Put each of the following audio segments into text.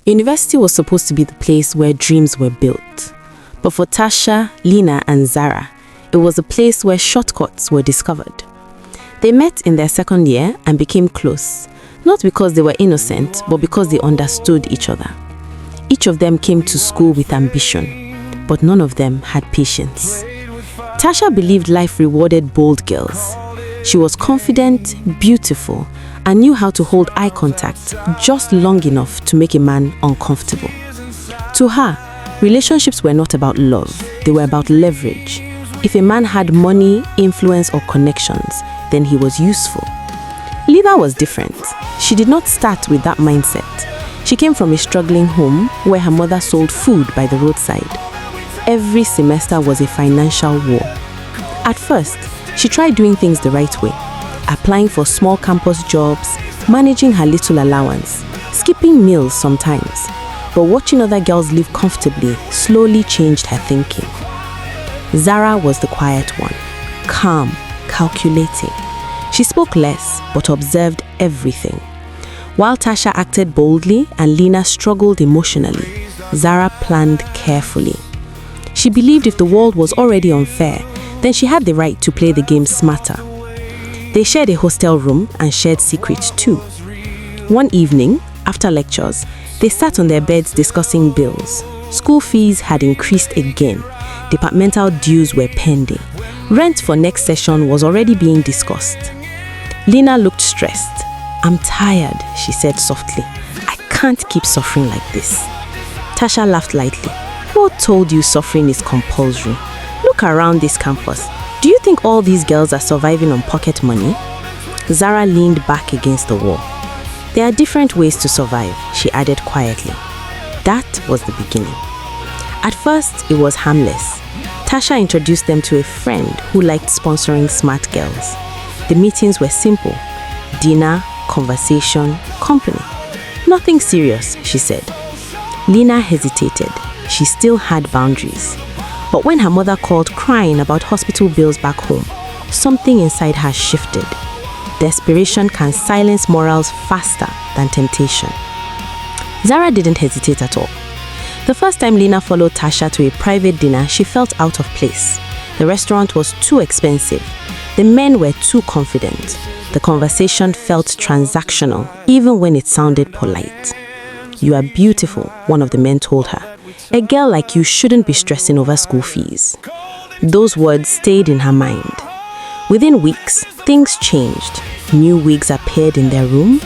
University was supposed to be the place where dreams were built. But for Tasha, Lina, and Zara, it was a place where shortcuts were discovered. They met in their second year and became close, not because they were innocent, but because they understood each other. Each of them came to school with ambition, but none of them had patience. Tasha believed life rewarded bold girls. She was confident, beautiful, and knew how to hold eye contact just long enough to make a man uncomfortable. To her, relationships were not about love, they were about leverage. If a man had money, influence, or connections, then he was useful. Lina was different. She did not start with that mindset. She came from a struggling home where her mother sold food by the roadside. Every semester was a financial war. At first, she tried doing things the right way, applying for small campus jobs, managing her little allowance, skipping meals sometimes. But watching other girls live comfortably slowly changed her thinking. Zara was the quiet one, calm, calculating. She spoke less, but observed everything. While Tasha acted boldly and Lina struggled emotionally, Zara planned carefully. She believed if the world was already unfair, then she had the right to play the game smarter. They shared a hostel room and shared secrets too. One evening, after lectures, they sat on their beds discussing bills. School fees had increased again. Departmental dues were pending. Rent for next session was already being discussed. Lina looked stressed. "I'm tired," she said softly. "I can't keep suffering like this." Tasha laughed lightly. "Who told you suffering is compulsory? Look around this campus. Do you think all these girls are surviving on pocket money?" Zara leaned back against the wall. "There are different ways to survive," she added quietly. That was the beginning. At first, it was harmless. Tasha introduced them to a friend who liked sponsoring smart girls. The meetings were simple: dinner, conversation, company. "Nothing serious," she said. Lina hesitated. She still had boundaries. But when her mother called crying about hospital bills back home, something inside her shifted. Desperation can silence morals faster than temptation. Zara didn't hesitate at all. The first time Lina followed Tasha to a private dinner, she felt out of place. The restaurant was too expensive. The men were too confident. The conversation felt transactional, even when it sounded polite. "You are beautiful," one of the men told her. "A girl like you shouldn't be stressing over school fees." Those words stayed in her mind. Within weeks, things changed. New wigs appeared in their room,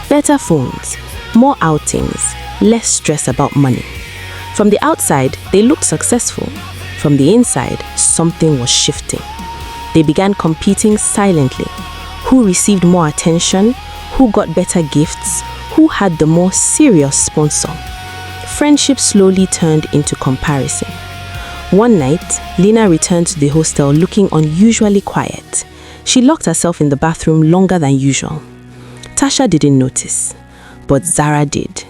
better phones, more outings, less stress about money. From the outside, they looked successful. From the inside, something was shifting. They began competing silently. Who received more attention? Who got better gifts? Who had the more serious sponsor? Friendship slowly turned into comparison. One night, Lina returned to the hostel looking unusually quiet. She locked herself in the bathroom longer than usual. Tasha didn't notice, but Zara did.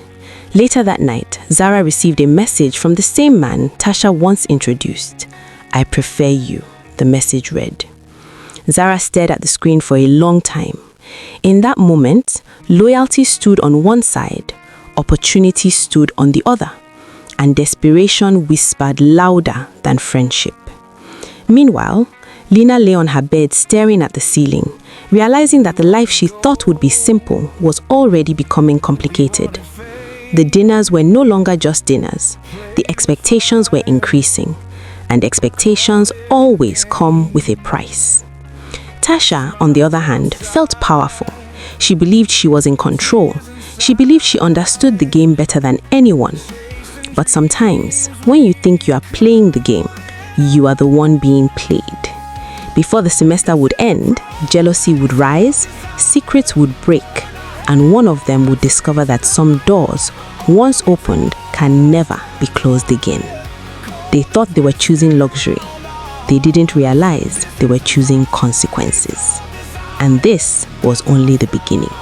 Later that night, Zara received a message from the same man Tasha once introduced. "I prefer you," the message read. Zara stared at the screen for a long time. In that moment, loyalty stood on one side, opportunity stood on the other, and desperation whispered louder than friendship. Meanwhile, Lina lay on her bed staring at the ceiling, realizing that the life she thought would be simple was already becoming complicated. The dinners were no longer just dinners. The expectations were increasing, and expectations always come with a price. Tasha, on the other hand, felt powerful. She believed she was in control. She believed she understood the game better than anyone. But sometimes, when you think you are playing the game, you are the one being played. Before the semester would end, jealousy would rise, secrets would break, and one of them would discover that some doors, once opened, can never be closed again. They thought they were choosing luxury. They didn't realize they were choosing consequences. And this was only the beginning.